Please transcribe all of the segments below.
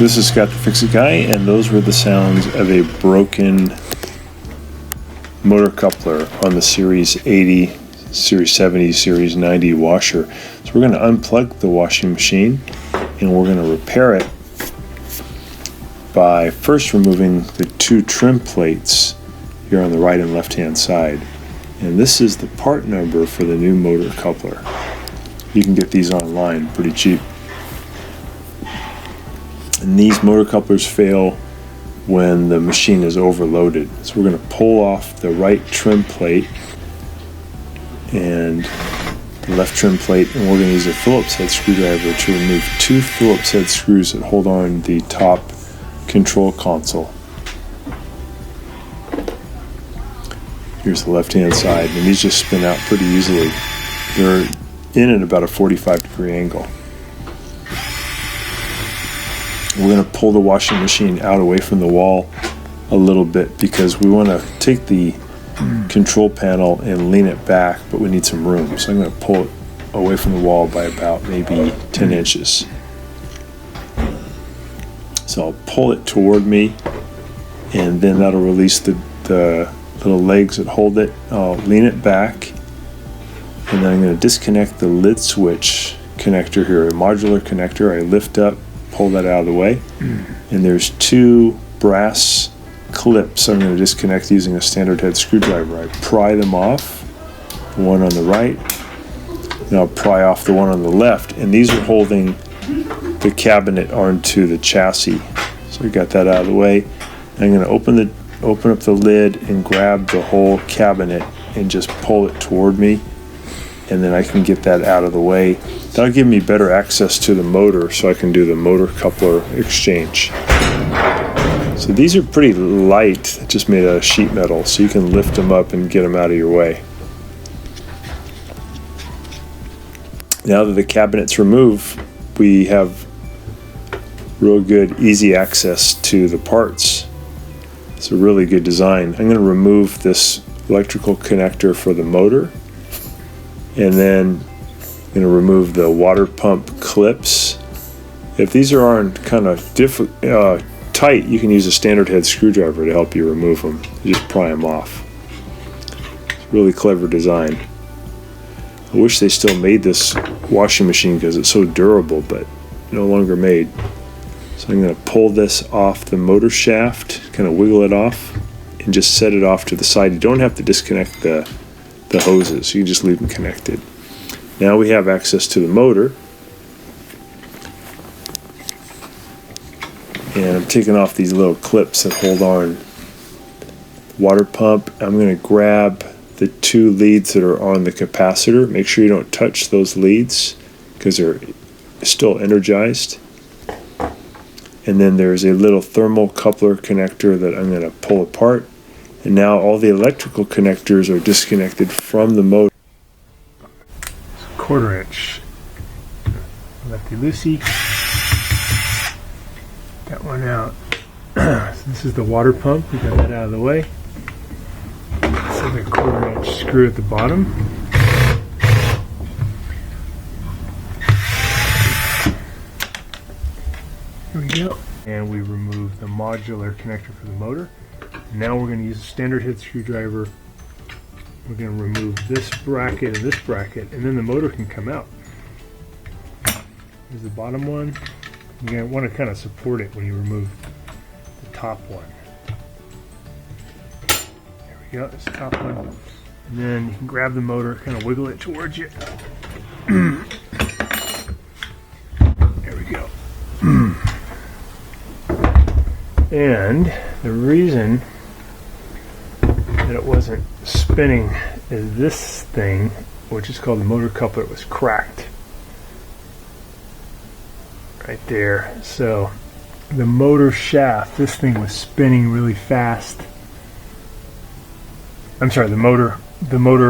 This is Scott the Fix-It Guy, and those were the sounds of a broken motor coupler on the Series 80, Series 70, Series 90 washer. So we're going to unplug the washing machine and we're going to repair it by first removing the two trim plates here on the right and left hand side. And this is the part number for the new motor coupler. You can get these online pretty cheap. And these motor couplers fail when the machine is overloaded. So we're going to pull off the right trim plate and the left trim plate, and we're going to use a Phillips head screwdriver to remove two Phillips head screws that hold on the top control console. Here's the left hand side, and these just spin out pretty easily. They're in at about a 45-degree angle. We're going to pull the washing machine out away from the wall a little bit because we want to take the control panel and lean it back, but we need some room. So I'm going to pull it away from the wall by about maybe 10 inches. So I'll pull it toward me, and then that'll release the little legs that hold it. I'll lean it back, and then I'm going to disconnect the lid switch connector here, a modular connector. I lift up, pull that out of the way, and there's two brass clips I'm going to disconnect using a standard head screwdriver. I pry them off, the one on the right, and I'll pry off the one on the left, and these are holding the cabinet onto the chassis. So we got that out of the way. I'm going to open up the lid and grab the whole cabinet and just pull it toward me, and then I can get that out of the way. That'll give me better access to the motor so I can do the motor coupler exchange. So these are pretty light, just made out of sheet metal, so you can lift them up and get them out of your way. Now that the cabinet's removed, we have real good, easy access to the parts. It's a really good design. I'm going to remove this electrical connector for the motor, and then I'm going to remove the water pump clips. If these aren't kind of tight, you can use a standard head screwdriver to help you remove them. You just pry them off. It's a really clever design. I wish they still made this washing machine because it's so durable, but no longer made. So I'm going to pull this off the motor shaft, kind of wiggle it off, and just set it off to the side. You don't have to disconnect the hoses. You can just leave them connected. Now we have access to the motor. And I'm taking off these little clips that hold on the water pump. I'm going to grab the two leads that are on the capacitor. Make sure you don't touch those leads because they're still energized. And then there's a little thermal coupler connector that I'm going to pull apart. And now all the electrical connectors are disconnected from the motor. 1/4 inch lefty loosey. Got one out. So this is the water pump. We got that out of the way. So the 1/4 inch screw at the bottom. Here we go. And we remove the modular connector for the motor. Now we're going to use a standard head screwdriver. We're going to remove this bracket and this bracket, and then the motor can come out. Here's the bottom one. You're going to want to kind of support it when you remove the top one. There we go, that's the top one. And then you can grab the motor, kind of wiggle it towards you. There we go. And the reason that it wasn't spinning is this thing, which is called the motor coupler, was cracked right there. So the motor shaft, this thing was spinning really fast. I'm sorry, the motor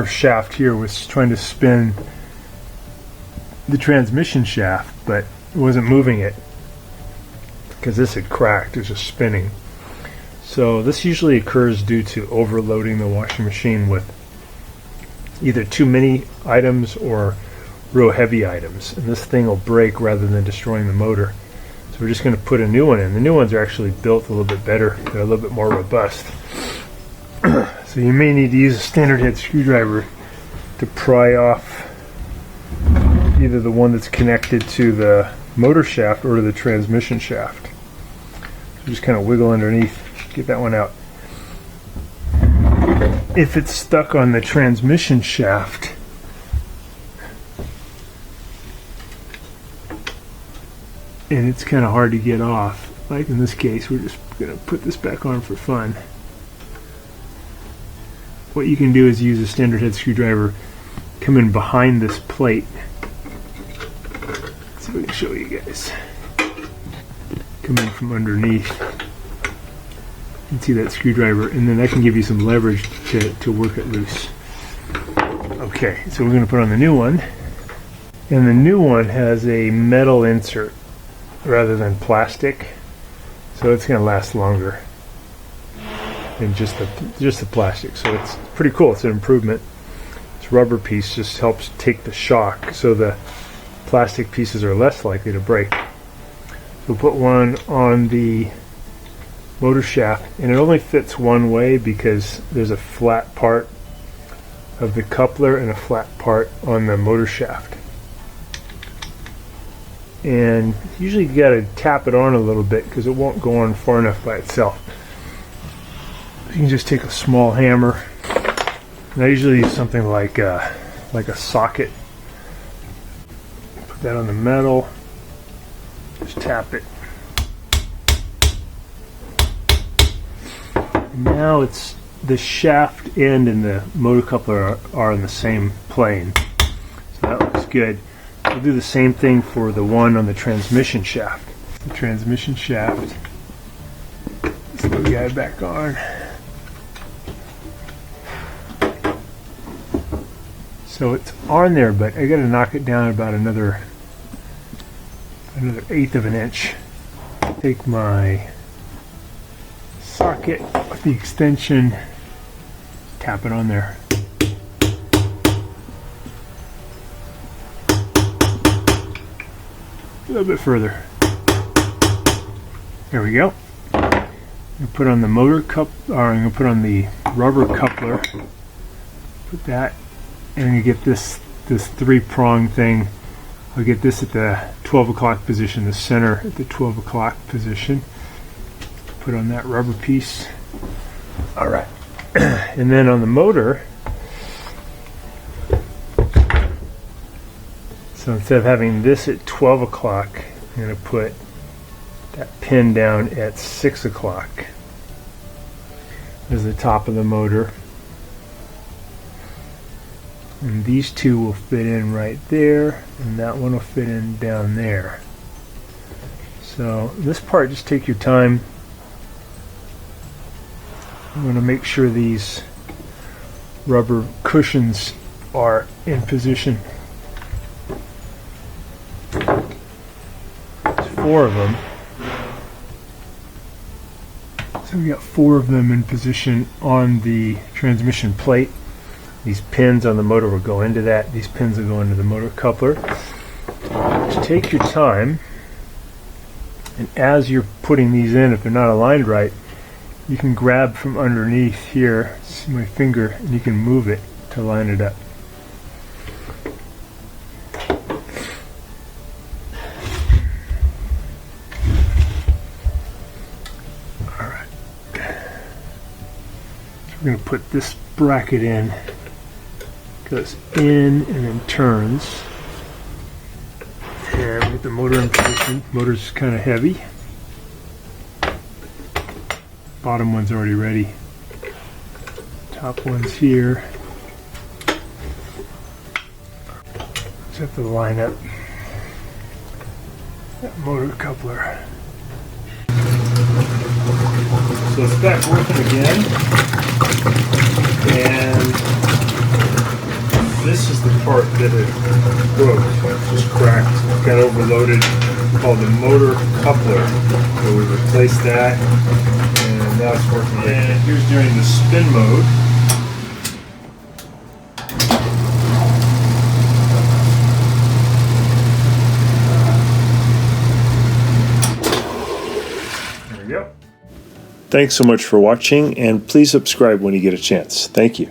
shaft here was trying to spin the transmission shaft, but it wasn't moving it because this had cracked. It was just spinning. So this usually occurs due to overloading the washing machine with either too many items or real heavy items, and this thing will break rather than destroying the motor. So we're just going to put a new one in. The new ones are actually built a little bit better. They're a little bit more robust. So you may need to use a standard head screwdriver to pry off either the one that's connected to the motor shaft or to the transmission shaft. So just kind of wiggle underneath, get that one out. If it's stuck on the transmission shaft, and it's kind of hard to get off, like in this case, we're just going to put this back on for fun. What you can do is use a standard head screwdriver, come in behind this plate. Let's see if I can show you guys. Come in from underneath. You can see that screwdriver, and then that can give you some leverage to work it loose. Okay, so we're going to put on the new one. And the new one has a metal insert rather than plastic, so it's going to last longer than just the plastic. So it's pretty cool. It's an improvement. This rubber piece just helps take the shock, so the plastic pieces are less likely to break. So we'll put one on the motor shaft, and it only fits one way because there's a flat part of the coupler and a flat part on the motor shaft. And usually you got to tap it on a little bit because it won't go on far enough by itself. You can just take a small hammer, and I usually use something like a socket. Put that on the metal, just tap it. Now it's the shaft end and the motor coupler are in the same plane, so that looks good. We'll do the same thing for the one on the transmission shaft. The transmission shaft. Let's put the guy back on. So it's on there, but I got to knock it down about another 1/8 of an inch. Take my socket with the extension, tap it on there. A little bit further. There we go. I'm going to put on the motor I'm going to put on the rubber coupler. Put that, and you get this 3-prong thing. I'll get this at the 12 o'clock position, the center at the 12 o'clock position. Put on that rubber piece. All right. And then on the motor, so instead of having this at 12 o'clock, I'm going to put that pin down at 6 o'clock. There's the top of the motor. And these two will fit in right there, and that one will fit in down there. So this part, just take your time. I'm going to make sure these rubber cushions are in position. There's 4 of them. So we got 4 of them in position on the transmission plate. These pins on the motor will go into that. These pins will go into the motor coupler. Just take your time, and as you're putting these in, if they're not aligned right, you can grab from underneath here, see my finger, and you can move it to line it up. Alright. So we're going to put this bracket in. Goes in and then turns. And we get the motor in position. Motor's kind of heavy. Bottom one's already ready. Top one's here. Just have to line up that motor coupler. So it's back working again. And this is the part that it broke. It just cracked. It got overloaded. Called the motor coupler. So we replaced that. Now it's working. And here's during the spin mode. Yep. Thanks so much for watching, and please subscribe when you get a chance. Thank you.